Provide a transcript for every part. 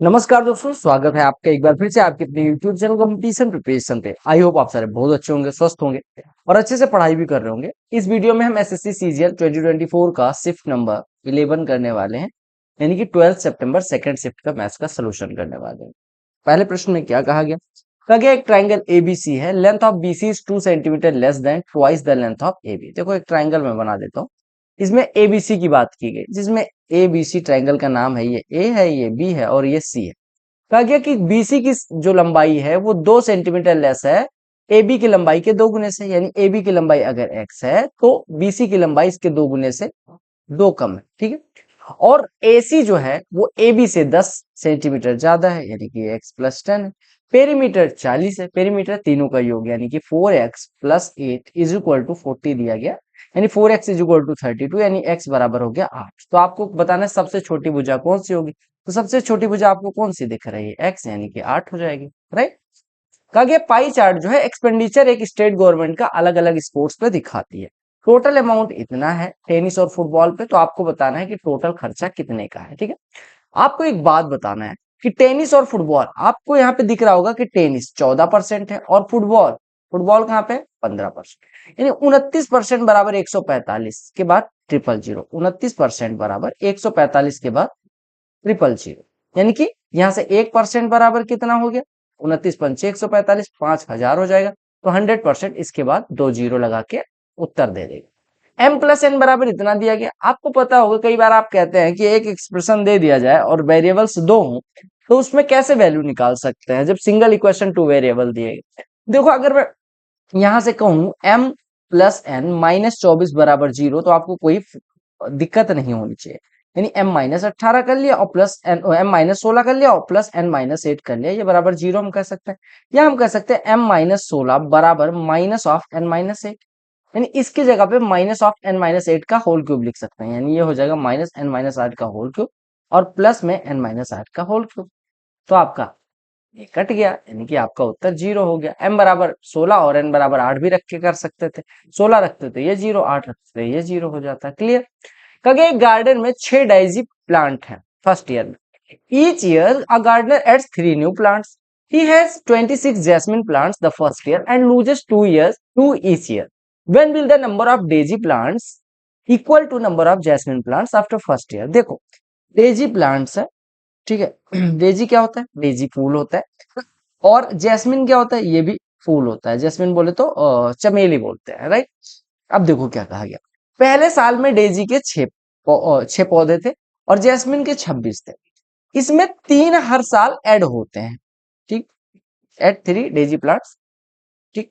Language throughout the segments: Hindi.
नमस्कार दोस्तों, स्वागत है आपका एक बार फिर से आपके अपने YouTube चैनल कंपटीशन प्रिपरेशन पे। आई होप आप सारे बहुत अच्छे होंगे, स्वस्थ होंगे और अच्छे से पढ़ाई भी कर रहे होंगे। इस वीडियो में हम एसएससी सीजीएल 2024 का शिफ्ट नंबर 11 करने वाले हैं, यानी कि 12 सितंबर सेकंड शिफ्ट का मैथ्स का सलूशन करने वाले हैं। पहले प्रश्न में क्या कहा गया? कहा गया एक ट्राइंगल एबीसी है, length of BC is 2 centimetre less than twice the length of AB. देखो एक ट्राइंगल में बना देता हूँ, इसमें एबीसी की बात की गई, जिसमें एबीसी ट्राइंगल का नाम है, ये ए है, ये बी है और ये सी है। कहा गया कि बीसी की जो लंबाई है वो 2 सेंटीमीटर लेस है एबी की लंबाई के 2 गुने से, यानी एबी की लंबाई अगर एक्स है तो बीसी की लंबाई इसके 2 गुने से 2 कम है। ठीक है। और एसी जो है वो एबी से 10 सेंटीमीटर ज्यादा है, यानी कि एक्स प्लस 10 है। पेरीमीटर 40 है, पेरीमीटर तीनों का योग यानी कि 4x plus 8 is equal to 40 दिया गया, यानी 4x इज इक्वल टू 32, यानी x बराबर हो गया 8। तो आपको बताना है सबसे छोटी भुजा कौन सी होगी, तो सबसे छोटी भुजा आपको कौन सी दिख रही है? x, यानी कि 8 हो जाएगी, राइट। कहा गया पाई चार्ट जो है एक्सपेंडिचर एक स्टेट गवर्नमेंट का अलग अलग स्पोर्ट्स पे दिखाती है। टोटल अमाउंट इतना है टेनिस और फुटबॉल पे, तो आपको बताना है कि टोटल खर्चा कितने का है। ठीक है। आपको एक बात बताना है कि टेनिस और फुटबॉल, आपको यहाँ पे दिख रहा होगा कि टेनिस 14% है और फुटबॉल फुटबॉल कहाँ पे 15%, यानी 29% बराबर 145 के बाद 000, 29% बराबर 145 के बाद 000, यानी कि यहाँ से 1% बराबर कितना हो गया? 29 पंचे 145, 5,000 हो जाएगा। तो 100% इसके बाद 2 जीरो लगा के उत्तर दे देगा। m प्लस एन बराबर इतना दिया गया। आपको पता होगा कई बार आप कहते हैं कि एक एक्सप्रेशन दे दिया जाए और वेरिएबल्स दो हों, तो उसमें कैसे वैल्यू निकाल सकते हैं जब सिंगल इक्वेशन टू वेरिएबल दिए गए। देखो अगर मैं यहां से कहूं m प्लस एन माइनस 24 बराबर 0, तो आपको कोई दिक्कत नहीं होनी चाहिए, यानी m माइनस 18 कर लिया और प्लस एन m माइनस 16 कर लिया और प्लस n माइनस 8 कर लिया, ये बराबर 0 हम कह सकते हैं। या हम कह सकते हैं m माइनस 16 बराबर माइनस ऑफ n माइनस 8, यानी इसकी जगह पे माइनस ऑफ n माइनस 8 का होल क्यूब लिख सकते हैं, यानी ये हो जाएगा माइनस n माइनस 8 का होल क्यूब और प्लस में n माइनस 8 का होल क्यूब। तो आपका ये कट गया, यानी कि आपका उत्तर 0 हो गया। m बराबर 16 और n बराबर 8 भी रख के कर सकते थे, 16 रखते थे ये 0, 8 रखते थे ये 0 हो जाता है। क्लियर। कहा एक गार्डन में 6 डाइजी प्लांट है फर्स्ट ईयर में। Each year a gardener adds 3 new plants. He has 26 jasmine plants the first year and loses 2 years 2 each year. When will the number of daisy plants equal to number of jasmine plants after first year? देखो डेजी प्लांट्स है, ठीक है। डेजी क्या होता है? डेजी फूल होता है। और जैस्मिन क्या होता है? ये भी फूल होता है। जैस्मिन बोले तो चमेली बोलते हैं, राइट। अब देखो क्या कहा गया, पहले साल में डेजी के 6 पौधे थे और जैस्मिन के 26 थे। इसमें 3 हर साल ऐड होते हैं, ठीक। एड 3 डेजी प्लांट्स, ठीक।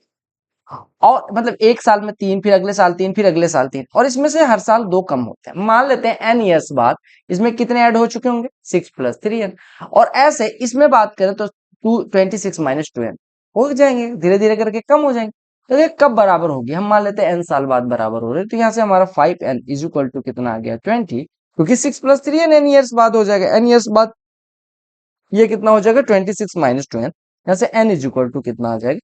और मतलब एक साल में 3, फिर अगले साल 3, फिर अगले साल 3, और इसमें से हर साल 2 कम होते हैं। मान लेते हैं n ईयर्स बाद इसमें कितने ऐड हो चुके होंगे? 6 प्लस 3n। और ऐसे इसमें बात करें तो 26 माइनस 2n हो जाएंगे, धीरे धीरे करके कम हो जाएंगे। तो ये कब बराबर होगी? हम मान लेते हैं n साल बाद बराबर हो रहे हैं, तो यहाँ से हमारा 5n इज इक्वल टू कितना आ गया? 20, क्योंकि 6 प्लस 3n n ईयर्स बाद हो जाएगा। n ईयर्स बाद ये कितना हो जाएगा? 26 माइनस 2n, यहाँ से n इज इक्वल टू कितना आ जाएगा?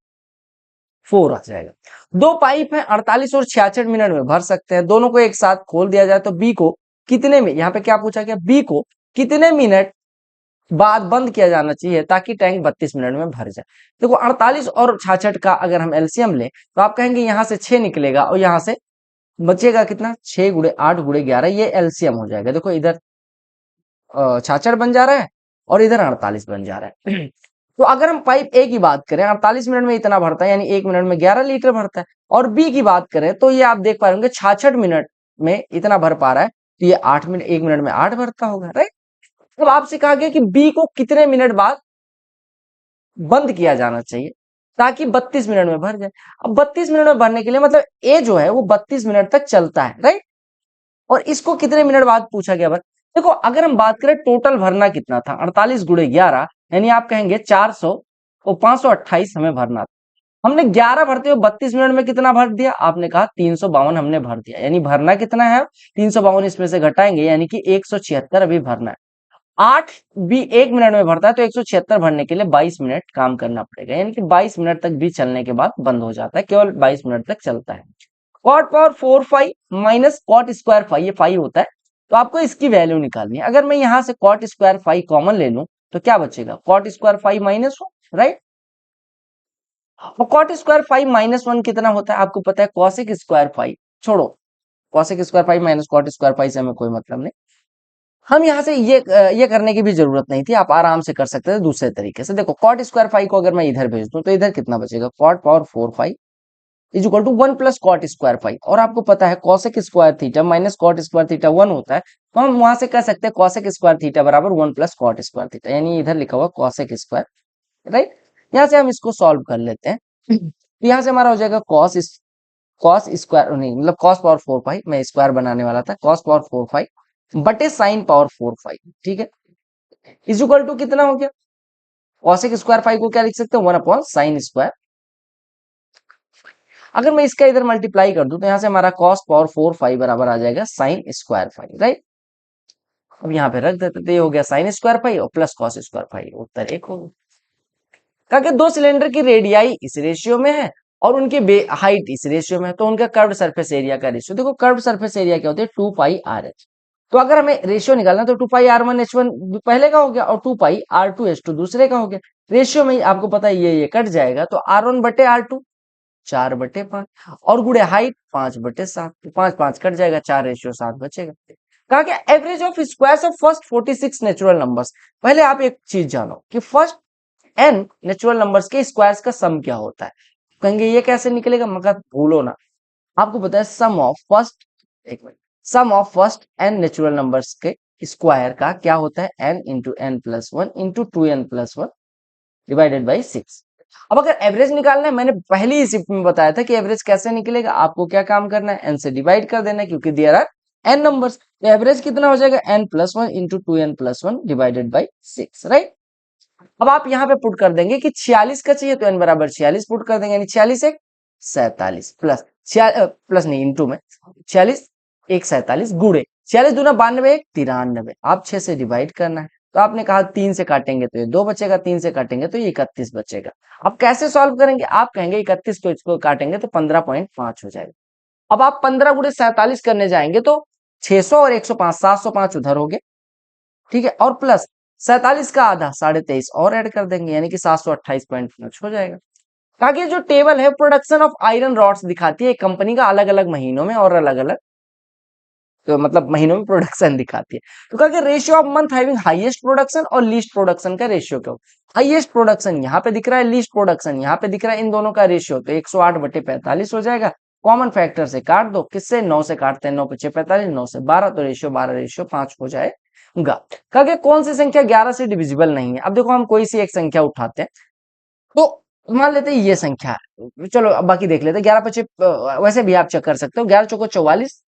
4 आ जाएगा। दो पाइप है 48 और 66 मिनट में भर सकते हैं। दोनों को एक साथ खोल दिया जाए तो बी को कितने में, यहाँ पे क्या पूछा गया, बी को कितने मिनट बाद बंद किया जाना चाहिए ताकि टैंक 32 मिनट में भर जाए? देखो 48 और 66 का अगर हम एलसीएम लें तो आप कहेंगे यहाँ से 6 निकलेगा और यहाँ से बचेगा कितना? 6 गुणे 8 गुणे 11, ये एलसीएम हो जाएगा। देखो इधर 66 बन जा रहा है और इधर 48 बन जा रहा है। तो अगर हम पाइप ए की बात करें 48 मिनट में इतना भरता है, यानी 1 मिनट में 11 लीटर भरता है। और बी की बात करें तो ये आप देख पा रहे होंगे 66 मिनट में इतना भर पा रहा है, तो ये 8 मिनट 1 मिनट में 8 भरता होगा, राइट। तो आपसे कहा गया कि बी को कितने मिनट बाद बंद किया जाना चाहिए ताकि 32 मिनट में भर जाए। अब 32 मिनट में भरने के लिए मतलब ए जो है वो 32 मिनट तक चलता है, राइट। और इसको कितने मिनट बाद पूछा गया? देखो अगर हम बात करें टोटल भरना कितना था, 48 गुणे 11, यानी आप कहेंगे 400 और 528 हमें भरना था। हमने 11 भरते हुए 32 मिनट में कितना भर दिया? आपने कहा 352 हमने भर दिया, यानी भरना कितना है? 352 इसमें से घटाएंगे, यानी कि 176 अभी भरना है। 8 भी 1 मिनट में भरता है, तो 176 भरने के लिए 22 मिनट काम करना पड़ेगा, यानी कि 22 मिनट तक भी चलने के बाद बंद हो जाता है, केवल 22 मिनट तक चलता है। Cot power 4 five minus cot square five, ये 5 होता है, तो आपको इसकी वैल्यू निकालनी है। अगर मैं यहां से कॉट स्क्वायर फाइव कॉमन ले लूं तो क्या बचेगा, कॉट स्क्वायर 5 माइनस 1, राइट। और कॉट स्क्वायर 5 माइनस 1 कितना होता है आपको पता है, कॉसेक स्क्वायर 5, छोड़ो cosec square 5 minus cot square 5 से हमें कोई मतलब नहीं। हम यहाँ से ये करने की भी जरूरत नहीं थी, आप आराम से कर सकते थे दूसरे तरीके से। देखो कॉट स्क्वायर 5 को अगर मैं इधर भेज दूं तो इधर कितना बचेगा, cot power 4 5 is equal to 1 plus cot square 5। और आपको पता है cosec square theta minus cot square theta 1 होता है, तो हम वहां से कह सकते हैं कॉसेक स्क्वायर थीटा बराबर 1 प्लस कॉट स्क्वायर थीटा, यानी इधर लिखा हुआ कॉसेक स्क्वायर, राइट। यहाँ से हम इसको सॉल्व कर लेते हैं। तो यहाँ से हमारा हो जाएगा कॉस स्क्वायर नहीं, मतलब कॉस पावर 4 5, मैं स्क्वायर बनाने वाला था, कॉस पावर 4 5 बटे साइन पावर 4 5, ठीक है, इज इक्वल टू कितना हो गया, कॉसेक स्क्वायर 5 को क्या लिख सकते हैं, 1 अपॉन साइन स्क्वायर। अगर मैं इसका इधर मल्टीप्लाई कर दूं तो यहाँ से हमारा कॉस पावर 4 5 बराबर आ जाएगा साइन स्क्वायर 5, राइट। अब यहाँ पे रख देते, तो ये हो गया साइन स्क्वायर 5 और प्लस कॉस स्क्वायर 5, उत्तर 1 हो गया। कहा कि दो सिलेंडर की रेडियाई इस रेशियो में है और उनकी हाइट इस रेशियो में है, तो उनका कर्व्ड सरफेस एरिया का रेशियो, देखो कर्व्ड सरफेस एरिया क्या होती है, 2 पाई आर एच। तो अगर हमें रेशियो निकालना तो 2 पाई आर वन एच वन पहले का हो गया और 2 पाई आर टू एच टू दूसरे का हो गया। रेशियो में ही आपको पता है ये कट जाएगा, तो आर वन बटे आर टू 4/5 और गुड़े हाइट 5/7, तो 5 5 कट जाएगा, 4:7 बचेगा। कहा कि average of squares of first 46 natural numbers. पहले आप एक चीज जानो कि फर्स्ट n नेचुरल नंबर्स के स्क्वायर्स का सम क्या होता है। कहेंगे ये कैसे निकलेगा, मगर भूलो ना, आपको पता है सम ऑफ फर्स्ट, एक minute, sum of first n natural numbers के स्क्वायर का क्या होता है, n into n plus one into 2n+1 divided by 6। अब अगर एवरेज निकालना है, मैंने पहली ही शिफ्ट में बताया था कि एवरेज कैसे निकलेगा, आपको क्या काम करना है, n से डिवाइड कर देना है, क्योंकि देयर आर n नंबर्स, तो एवरेज कितना हो जाएगा, n+1 into 2n+1 divided by 6, right. अब आप यहाँ पे पुट कर देंगे कि 46 का चाहिए तो n बराबर 46 पुट कर देंगे, यानी 46 एक 47 प्लस प्लस नहीं इंटू में 46 एक 47 गुड़े 46 दूना 92 एक 93, आप 6 से डिवाइड करना है, तो आपने कहा 3 से काटेंगे तो ये 2 बचेगा, 3 से काटेंगे तो ये 31 बचेगा। अब कैसे सॉल्व करेंगे, आप कहेंगे 31 को इसको काटेंगे तो 15.5 हो जाएगा। अब आप 15 गुड़े 47 करने जाएंगे तो 600 और 105 705 उधर हो गए, ठीक है, और प्लस 47 का आधा 23.5 और ऐड कर देंगे, यानी कि 728.5 हो जाएगा। ताकि जो टेबल है प्रोडक्शन ऑफ आयरन रॉड्स दिखाती है कंपनी का अलग अलग महीनों में और अलग अलग, तो मतलब महीनों में प्रोडक्शन दिखाती है। तो कहा कि ratio of month having highest production और लीस्ट प्रोडक्शन का रेशियो क्या होगा, हाईएस्ट प्रोडक्शन यहाँ पे दिख रहा है, लीस्ट प्रोडक्शन यहाँ पे दिख रहा है, इन दोनों का रेशियो तो 108/45 हो जाएगा। कॉमन फैक्टर से काट दो, किससे, 9 से काटते हैं, 9 × 5 = 45, 9 से 12, तो रेशियो 12:5 हो जाएगा। कहा कि कौन सी संख्या 11 से डिविजिबल नहीं है। अब देखो हम कोई सी एक संख्या उठाते हैं, तो मान लेते हैं ये संख्या है, चलो अब बाकी देख लेते हैं। 11 × 5 वैसे भी आप चेक कर सकते हो, 11 × 4 = 44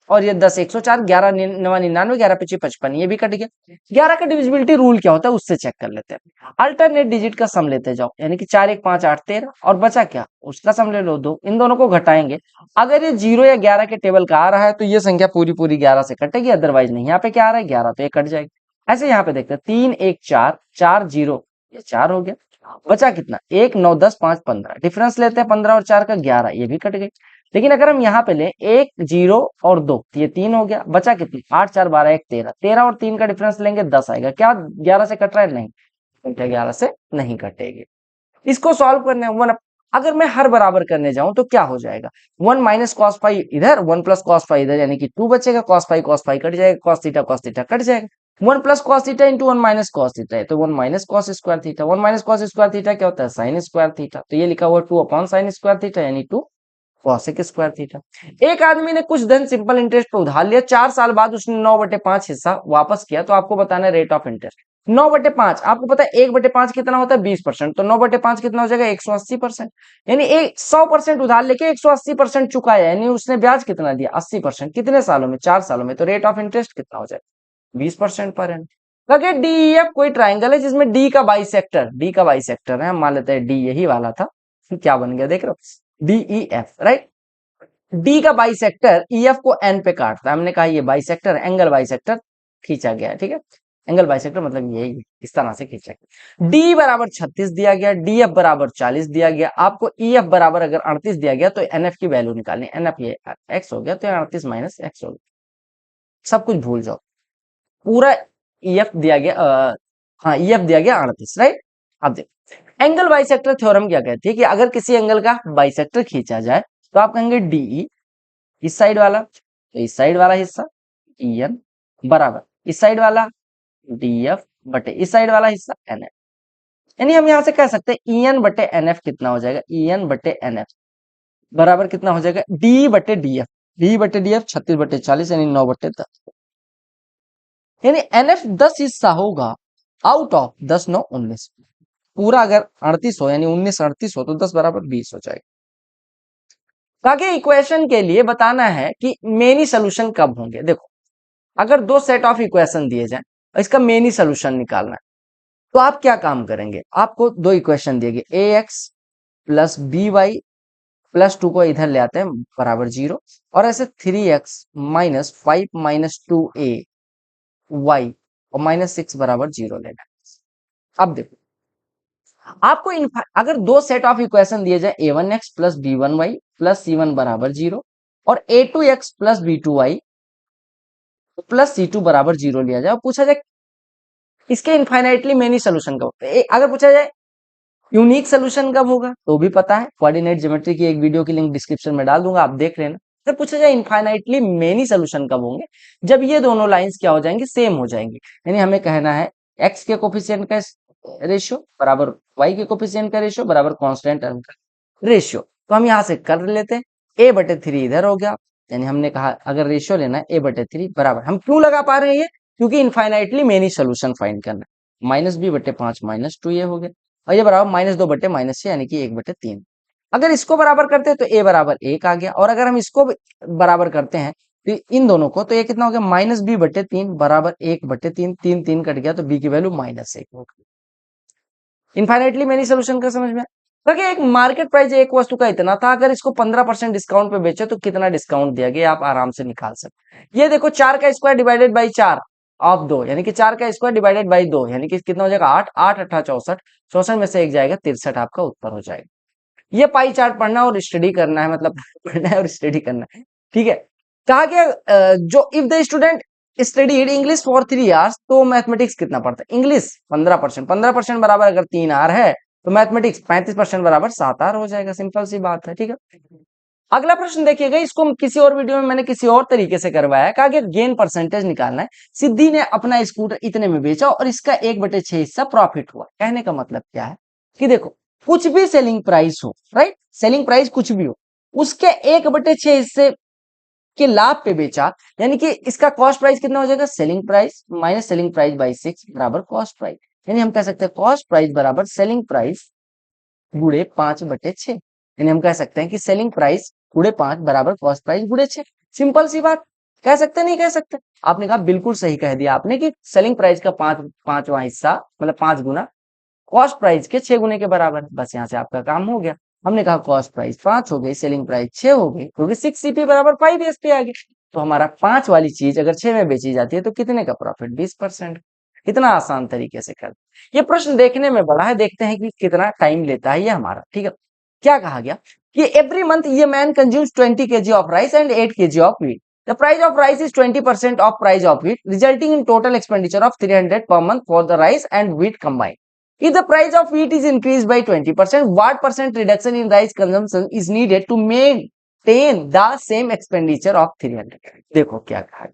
और ये 10 104, 11 9 99, 11 × 5 = 55, ये भी कट गया। 11 का डिविजिबिलिटी रूल क्या होता है उससे चेक कर लेते हैं। अल्टरनेट डिजिट का सम लेते जाओ, यानी कि 4 1 5 8 13 और बचा क्या, उसका सम ले लो 2, इन दोनों को घटाएंगे। अगर ये 0 या 11 के टेबल का आ रहा है तो ये संख्या पूरी पूरी 11 से कटेगी, अदरवाइज नहीं। यहाँ पे क्या आ रहा है 11, तो ये कट जाएगी। ऐसे यहाँ पे देखते हैं 3 1 4 4 0, ये 4 हो गया। बचा कितना, 1 9 10 5 15, डिफरेंस लेते हैं 15 और 4 का 11, ये भी कट गई। लेकिन अगर हम यहाँ पे लें 1 0 और 2, ये 3 हो गया। बचा कितनी, 8 4 12 1 13, 13 और 3 का डिफरेंस लेंगे 10 आएगा। क्या 11 से कट रहा है, नहीं, संख्या 11 से नहीं कटेगी। इसको सॉल्व करने वन, अगर मैं हर बराबर करने जाऊं तो क्या हो जाएगा, 1 माइनस कॉस फाई इधर, 1 प्लस कॉस फाई इधर, यानी कि 2 बचेगा। कॉस फाई कट जाएगा, कॉस थीटा कट जाएगा। 1 plus cos theta into 1 minus cos theta है, तो 1 minus cos square theta. 1 minus cos square theta क्या होता है, साइन स्क्वायर थीटा। तो ये लिखा हुआ 2 अपॉन साइन स्क्वायर थीटा, यानी 2 कॉसेक स्क्वायर थीटा। एक आदमी ने कुछ धन सिंपल इंटरेस्ट पर उधार लिया, 4 साल बाद उसने 9/5 हिस्सा वापस किया, तो आपको बताना है रेट ऑफ इंटरेस्ट। 9/5, आपको पता है 1/5 कितना होता है, 20%, तो 9/5 कितना हो जाएगा, 180%। यानी 100% उधार लेके 180% चुकाया, यानी उसने ब्याज कितना दिया, 80%। कितने सालों में, 4 सालों में, तो रेट ऑफ इंटरेस्ट कितना हो जाएगा, 20% पर एन। अगर डीईएफ कोई ट्राइंगल है जिसमें डी का बाइसेक्टर है, हम मान लेते हैं डी यही वाला था, क्या बन गया देख रहे हो, डीईएफ, राइट। डी का बाइसेक्टर ईएफ को एन पे काटता है, हमने कहा ये बाइसेक्टर एंगल बाइसेक्टर खींचा गया है, ठीक है। एंगल बाइसेक्टर मतलब यही इस तरह से खींचा गया। डी बराबर 36 दिया गया, डीएफ बराबर 40 दिया गया, आपको ईएफ बराबर अगर 38 दिया गया तो एनएफ की वैल्यू निकालनी। एनएफ ये एक्स हो गया, तो 38 माइनस एक्स हो गया। सब कुछ भूल जाओ, पूरा ईएफ दिया गया, हाँ EF दिया गया 38, राइट। अब देखो एंगल बाइसेक्टर थ्योरम क्या कहती है कि अगर किसी एंगल का बाइसेक्टर खींचा जाए तो आप कहेंगे DE इस साइड वाला, तो इस साइड वाला हिस्सा EN बराबर इस साइड वाला DF बटे इस साइड वाला हिस्सा NF। यानी हम यहां से कह सकते हैं EN बटे NF कितना हो जाएगा, EN बटे NF बराबर कितना हो जाएगा, DE बटे DF। DE बटे DF 36 बटे 40 यानी 9 बटे 10। यानी NF 10 हिस्सा होगा आउट ऑफ 10 9 19। पूरा अगर 38 हो यानी 19 38 हो तो 10 बराबर 20 हो जाएगा। ताकि इक्वेशन के लिए बताना है कि मेनी सोल्यूशन कब होंगे। देखो अगर दो सेट ऑफ इक्वेशन दिए जाए इसका मेनी सोल्यूशन निकालना है तो आप क्या काम करेंगे, आपको दो इक्वेशन दिए गए AX प्लस BY प्लस 2 को इधर ले आते हैं बराबर 0 और ऐसे 3X माइनस 5 माइनस 2AY और माइनस 6 बराबर 0 लेना है। अब देखो आपको अगर दो सेट ऑफ इक्वेशन दिए जाए A1X plus B1Y plus C1 बराबर 0 और A2X plus B2Y plus C2 बराबर 0 लिया जाए और पूछा जाए इसके इनफाइनाइटली मेनी सोल्यूशन कब होगा। अगर पूछा जाए यूनिक सोल्यूशन कब होगा तो भी पता है, कोऑर्डिनेट ज्योमेट्री की एक वीडियो की लिंक डिस्क्रिप्शन में डाल दूंगा, आप देख लेना। अगर पूछा जाए इनफाइनाइटली मेनी सोल्यूशन कब होंगे, जब ये दोनों लाइंस क्या हो जाएंगी, सेम हो जाएंगी। यानी हमें कहना है x के कोफिशिएंट का रेशियो बराबर y के कोफिशिएंट का रेशियो बराबर कांस्टेंट टर्म का रेशियो। तो हम यहां से कर लेते हैं, a/3 इधर हो गया, यानी हमने कहा अगर रेशियो लेना है a/3 बराबर, हम क्यों लगा पा रहे हैं ये, क्योंकि इनफाइनाइटली मेनी सोल्यूशन फाइंड करना है। -b/5 -2 ये हो गया और ये बराबर -2/-6 यानी कि 1/3। अगर इसको बराबर करते हैं तो a बराबर 1 आ गया और अगर हम इसको बराबर करते हैं तो इन दोनों को, तो ये कितना हो गया -b/3 बराबर 1/3, 3 3 कट गया तो b की वैल्यू -1 हो गई। इनफाइनाइटली मेनी सोल्यूशन का समझ में देखिए एक मार्केट प्राइस एक वस्तु का इतना था, अगर इसको 15% डिस्काउंट पे बेचे तो कितना डिस्काउंट दिया गया आप आराम से निकाल सकते। ये देखो 4 का स्क्वायर डिवाइडेड बाई 4 ऑफ 2 यानी कि 4 का स्क्वायर डिवाइडेड बाई 2 यानी कि कितना हो जाएगा 8 8 8 64 64 में से एक जाएगा 63 आपका उत्तर हो जाएगा। ये पाई चार्ट पढ़ना और स्टडी करना है, मतलब पढ़ना है और स्टडी करना है, ठीक है। कहा गया जो if the student studied English for 3 hours तो मैथमेटिक्स कितना पढ़ता है, इंग्लिश 15%, 15% बराबर अगर 3 आवर है तो मैथमेटिक्स 35% बराबर 7 आवर हो जाएगा, सिंपल सी बात है, ठीक है। अगला प्रश्न देखिएगा, इसको किसी और वीडियो में मैंने किसी और तरीके से करवाया है। कहा कि गेन परसेंटेज निकालना है। सिद्धि ने अपना स्कूटर इतने में बेचा और इसका 1/6 हिस्सा प्रॉफिट हुआ। कहने का मतलब क्या है कि देखो कुछ भी सेलिंग प्राइस हो, राइट, सेलिंग प्राइस कुछ भी हो, उसके 1/6 हिस्से के लाभ पे बेचा, यानी कि इसका कॉस्ट प्राइस कितना हो जाएगा, selling price minus selling price by 6 बराबर कॉस्ट प्राइस। यानी हम कह सकते हैं कॉस्ट प्राइस बराबर सेलिंग प्राइस गुणे 5/6। यानी हम कह सकते हैं कि सेलिंग प्राइस गुणे 5 बराबर कॉस्ट प्राइस गुणे 6। सिंपल सी बात, कह सकते नहीं कह सकते, आपने कहा बिल्कुल सही कह दिया आपने कि सेलिंग प्राइस का 5वां हिस्सा मतलब 5 गुना कॉस्ट प्राइस के 6 गुने के बराबर। बस यहाँ से आपका काम हो गया। हमने कहा कॉस्ट प्राइस 5 हो गई, सेलिंग प्राइस 6 हो गई, क्योंकि 6 CP बराबर 5 SP आ गई। तो हमारा 5 वाली चीज अगर 6 में बेची जाती है तो कितने का प्रॉफिट, 20%। कितना आसान तरीके से कर, ये प्रश्न देखने में बड़ा है, देखते हैं कि कितना टाइम लेता है ये हमारा, ठीक है। क्या कहा गया कि एवरी मंथ ये man consumes 20 kg of rice and 8 kg of wheat. The price of rice is 20% of price of wheat, resulting in total expenditure of 300 per month for the rice and wheat combined. If the price of wheat is increased by 20%, what percent reduction in rice consumption is needed to maintain the same expenditure of 300? देखो क्या कहा,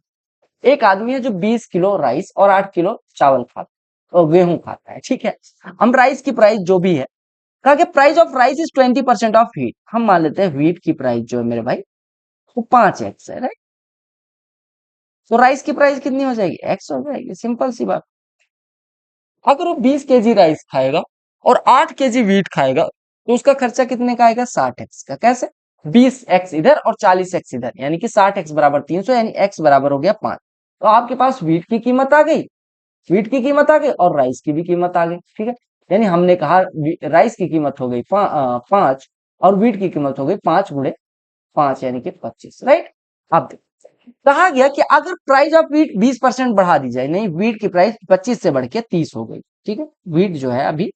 एक आदमी है जो 20 किलो राइस और 8 किलो चावल खाता है और गेहूं खाता है, ठीक है। हम राइस की प्राइस जो भी है, कहा कि price of rice is 20% of wheat, हम मान लेते हैं व्हीट की प्राइस जो है मेरे भाई वो 5x है, राइट। तो राइस की प्राइस कितनी हो जाएगी, x हो जाएगी, सिंपल सी बात। अगर वो 20 केजी राइस खाएगा और 8 केजी व्हीट खाएगा तो उसका खर्चा कितने का आएगा, 60x का। कैसे, 20x इधर और 40x इधर, यानी कि 60x बराबर 300, यानी x बराबर हो गया 5। तो आपके पास व्हीट की कीमत आ गई, व्हीट की कीमत आ गई और राइस की भी कीमत आ गई, ठीक है। यानी हमने कहा राइस की कीमत हो गई 5 और व्हीट की कीमत हो गई 5 गुणे 5 यानी कि 25, राइट। अब देखो कहा गया कि अगर प्राइस ऑफ व्हीट 20% बढ़ा दी जाए, नहीं व्हीट की प्राइस 25 से बढ़ के 30 हो गई, ठीक है, व्हीट जो है अभी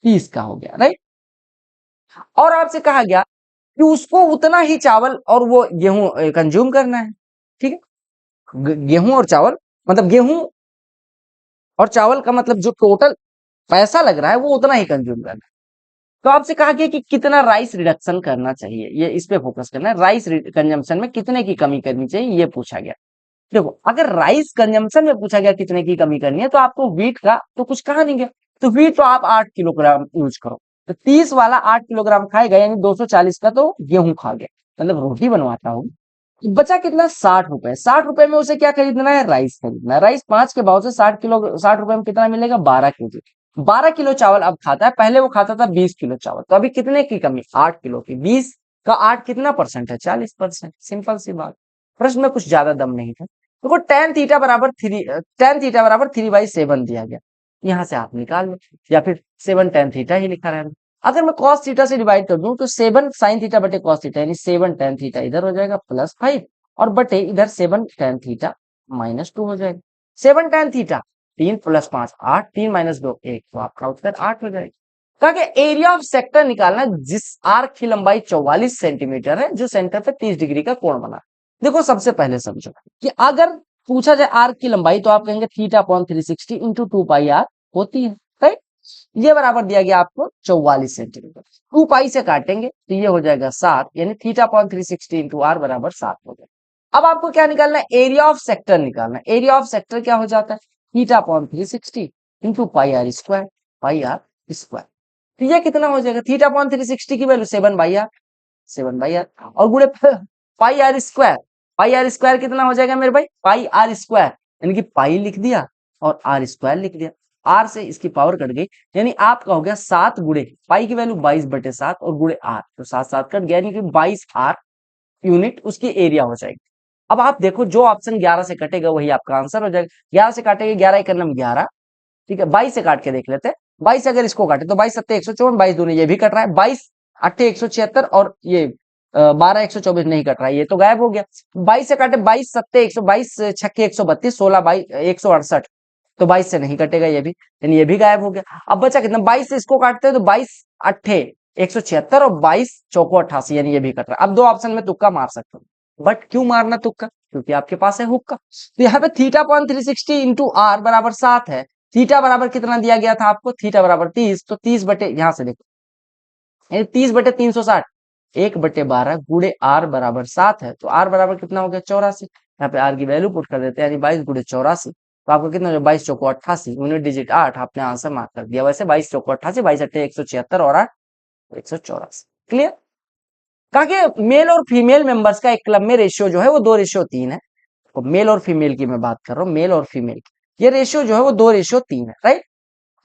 30 का हो गया, राइट। और आपसे कहा गया कि उसको उतना ही चावल और वो गेहूं कंज्यूम करना है, ठीक है। गेहूं और चावल मतलब गेहूं और चावल का मतलब जो टोटल पैसा लग रहा है वो उतना ही कंज्यूम करना है। तो आपसे कहा गया कि कितना राइस रिडक्शन करना चाहिए, ये इस पे फोकस करना है, राइस कंजम्पशन में कितने की कमी करनी चाहिए ये पूछा गया। देखो अगर राइस कंजम्पशन में पूछा गया कितने की कमी करनी है तो आपको व्हीट का तो कुछ कहा नहीं गया, तो व्हीट तो आप 8 किलोग्राम यूज करो, तो 30 वाला 8 किलोग्राम खाएगा यानी 240 का तो गेहूं खा गया, मतलब रोटी बनवाता हूँ। बचा कितना, 60 रुपए। 60 रुपए में उसे क्या खरीदना है, राइस खरीदना है। राइस 5 के भाव से 60 किलो, 60 रुपए में कितना मिलेगा, 12 केजी। 12 किलो चावल अब खाता है, पहले वो खाता था 20 किलो चावल, तो अभी कितने की कमी, 8 किलो की। 20 का 8 कितना परसेंट है, 40%। सिंपल सी बात, प्रश्न में कुछ ज्यादा दम नहीं था। देखो टेन थीटा बराबर 3/7 दिया गया, यहां से आप निकाल लो, या फिर 7 tan थीटा ही लिखा रहना। अगर मैं cos थीटा से डिवाइड कर दूं तो 7 sin थीटा बटे cos थीटा यानी 7 tan थीटा इधर हो जाएगा +5 और बटे इधर 7 tan थीटा -2 हो जाएगा। 7 tan थीटा 3 + 5 8, 3 - 2 1, तो आपका उत्तर 8 हो जाएगा। कहा कि एरिया ऑफ सेक्टर निकालना जिस आर्क की लंबाई 44 सेंटीमीटर है जो सेंटर पे 30 डिग्री का कोण बना। देखो सबसे पहले समझो कि अगर पूछा जाए आर्क की लंबाई तो आप कहेंगे θ/360 इंटू 2πr होती है, राइट। ये बराबर दिया गया आपको 44 सेंटीमीटर, 2 पाई से काटेंगे तो ये हो जाएगा 7, यानी θ/360 इंटू आर बराबर 7 हो जाएगा। अब आपको क्या निकालना है, एरिया ऑफ सेक्टर निकालना है। एरिया ऑफ सेक्टर क्या हो जाता है, θ/360 इंटू πr², πr²। तो ये कितना हो जाएगा, θ/360 की वैल्यू 7/r, 7/r और गुणे πr², πr² कितना हो जाएगा मेरे भाई, πr², यानी कि पाई लिख दिया और r² लिख दिया, r से इसकी पावर कट गई, यानी आपका हो गया 7 गुणे पाई की वैल्यू 22/7 और गुणे r, तो 7 कट गया, यानी कि 22r यूनिट उसकी एरिया हो जाएगी। अब आप देखो जो ऑप्शन 11 से कटेगा वही आपका आंसर हो जाएगा। 11 से काटेगा, 11 एक नंबर 11, ठीक है। 22 से काट के देख लेते हैं, 22 अगर इसको काटे तो 22×7=154, 22 दूनी ये भी कट रहा है, 22×8=176 और ये 12×124 नहीं कट रहा है, ये तो गायब हो गया। 22 से काटे, 22×7=122, 16×168, तो 22 से नहीं कटेगा ये भी, यानी ये भी गायब हो गया। अब बचा कितना, 22 से इसको काटते हैं तो 22×8=176 और 22×4=88, यानी ये भी कट रहा है। अब दो ऑप्शन में तुक्का मार सकते हो, बट क्यों मारना तुक्का, क्योंकि आपके पास है हुक्का। तो यहाँ पे θ/360 इंटू आर बराबर 7 है, थीटा बराबर कितना दिया गया था आपको, थीटा बराबर 30, तो 30 बटे, यहां से देखो 30/360, 1/12 गुणे आर बराबर 7 है, तो आर बराबर कितना हो गया, 84। यहाँ पे आर की वैल्यू पुट कर देते हैं, यानी 22 गुणे 84, तो आपको कितना हो गया, 22×4=88, यूनिट डिजिट 8, आपने आंसर मार्क कर दिया। वैसे 22×4=88, 22×8=176 और 8 184। क्लियर। कहा कि मेल और फीमेल मेंबर्स का एक क्लब में रेशियो जो है वो 2:3 है। तो मेल और फीमेल की मैं बात कर रहा हूँ, मेल और फीमेल की ये रेशियो जो है वो 2:3 है, राइट।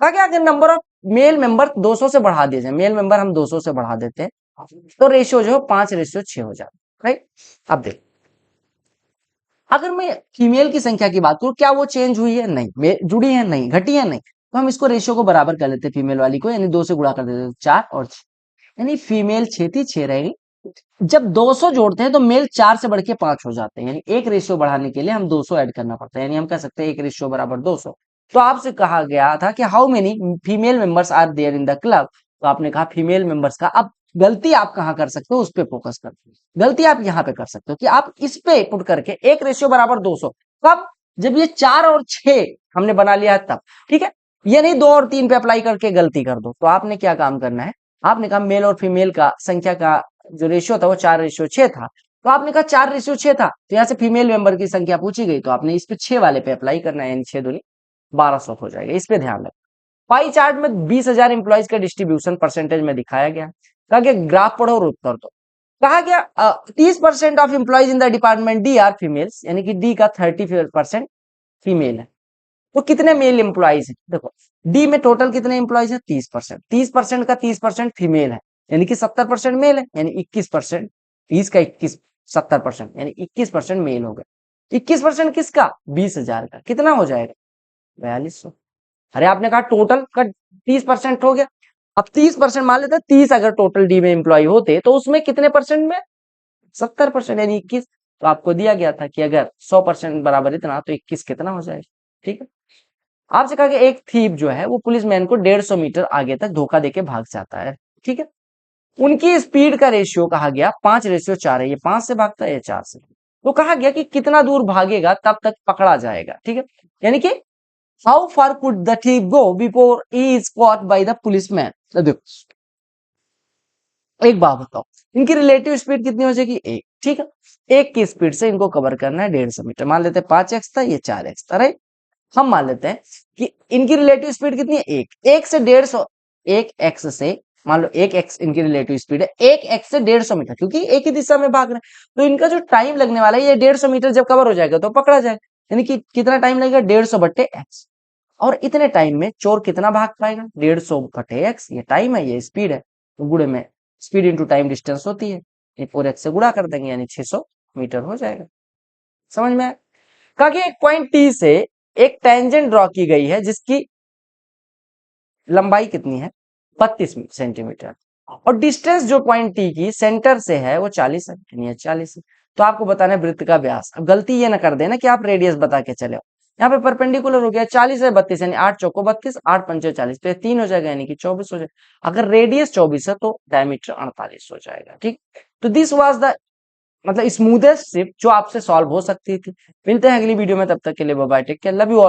कहा कि अगर नंबर ऑफ मेल मेंबर 200 से बढ़ा दिए जाए, मेल मेंबर हम 200 से बढ़ा देते हैं तो रेशियो जो है 5:6 हो जाता है, राइट। अब देख, अगर मैं फीमेल की संख्या की बात करूं, क्या वो चेंज हुई है, नहीं, जुड़ी है नहीं, घटी है नहीं, तो हम इसको रेशियो को बराबर कर लेते हैं फीमेल वाली को, यानी 2 से गुणा कर देते हैं, 4 और 6, यानी फीमेल 6 थी, 6 रहेगी। जब 200 जोड़ते हैं तो मेल 4 से बढ़ के 5 हो जाते हैं, यानी एक रेशियो बढ़ाने के लिए हम 200 ऐड करना पड़ता है, यानी हम कह सकते हैं एक रेशियो बराबर 200। तो आपसे कहा गया था कि how many female members are there in the club, तो आपने कहा फीमेल मेंबर्स का। अब गलती आप कहां कर सकते हो, उस पर फोकस करते हो। गलती आप यहां पे कर सकते हो कि आप इस पे पुट करके एक रेशियो बराबर 200, कब, जब ये 4 और 6 हमने बना लिया है तब, ठीक है। ये नहीं 2 और 3 पे अप्लाई करके गलती कर दो। तो आपने क्या काम करना है, आपने कहा मेल और फीमेल का संख्या का जो रेशियो था वो 4:6 था, तो आपने कहा 4:6 था, तो यहाँ से फीमेल मेंबर की संख्या पूछी गई, तो आपने इस पे 6 वाले पे अप्लाई करना है, यानी 6 दूनी 1200 हो जाएगा। इस पे ध्यान रखो। पाई चार्ट में 20,000 इंप्लॉइज का डिस्ट्रीब्यूशन परसेंटेज में दिखाया गया। कहा गया ग्राफ पढ़ो और उत्तर दो। कहा गया 30% of employees in the department D R females, यानी कि डी का 30% फीमेल है। तो कितने मेल एम्प्लॉइज है, देखो डी में टोटल कितने एम्प्लॉइज है, 30%, 30% का 30% फीमेल है, यानी कि 70% मेल है, यानी 21%, 30 का 21, 70%, यानी 21% मेल हो गया। 21% किसका, 20,000 का, कितना हो जाएगा, 4200। अरे आपने कहा टोटल का 30% हो गया, अब 30% मान लेते हैं, 30 अगर टोटल डी में एम्प्लॉय होते तो उसमें कितने परसेंट में, 70%, यानी 21। तो आपको दिया गया था कि अगर 100% बराबर इतना तो 21 कितना हो जाएगा, ठीक है। आपसे कहा कि एक थीप जो है वो पुलिसमैन को 150 मीटर आगे तक धोखा देके भाग जाता है, ठीक है। उनकी स्पीड का रेशियो कहा गया 5:4 है, ये 5 से भागता है, ये 4 से। तो कहा गया कि कितना दूर भागेगा तब तक पकड़ा जाएगा, ठीक है। यानी कि how far could the thief go before he is caught by the policeman? देखो एक बात बताओ, इनकी रिलेटिव स्पीड कितनी हो जाएगी? एक, ठीक है। एक की स्पीड से इनको कवर करना है 150 मीटर, मान लेते हैं 5x था, ये 4x था, राइट। हम मान लेते हैं कि इनकी रिलेटिव स्पीड कितनी है? एक से 150, एक एक्स से, मान लो एक एक्स इनकी रिलेटिव स्पीड है, एक एक्स से 150 मीटर, क्योंकि एक ही दिशा में भाग रहे हैं, तो इनका जो टाइम लगने वाला है ये 150 मीटर जब कवर हो जाएगा तो पकड़ा जाएगा, यानी कि कितना टाइम लगेगा? 150/x। और इतने टाइम में चोर कितना भाग पाएगा? 150/x, ये टाइम है, ये स्पीड है, तो गुणे में स्पीड इंटू टाइम डिस्टेंस होती है, ये 4x से गुणा कर देंगे, यानी 600 मीटर हो जाएगा। समझ में आया? कहा कि एक पॉइंट टी से एक टेंजेंट ड्रॉ की गई है जिसकी लंबाई कितनी है? 32 सेंटीमीटर, और डिस्टेंस जो पॉइंट टी की सेंटर से है वो 40 है, यानी 40 है। तो आपको बताना है वृत्त का व्यास। अब गलती ये ना कर देना कि आप रेडियस बता के चले हो, यहाँ पे परपेंडिकुलर हो गया 40 है 32, यानी 8 चौको 32, 8 पंचे 40, तो ये 3 हो जाएगा, यानी कि 24 हो जाएगा। अगर रेडियस 24 है तो डायमीटर 48 हो जाएगा, ठीक। तो दिस वाज द मतलब स्मूथेस्ट शिफ्ट जो आपसे सॉल्व हो सकती थी। मिलते हैं अगली वीडियो में, तब तक के लिए bye bye, take care, love you.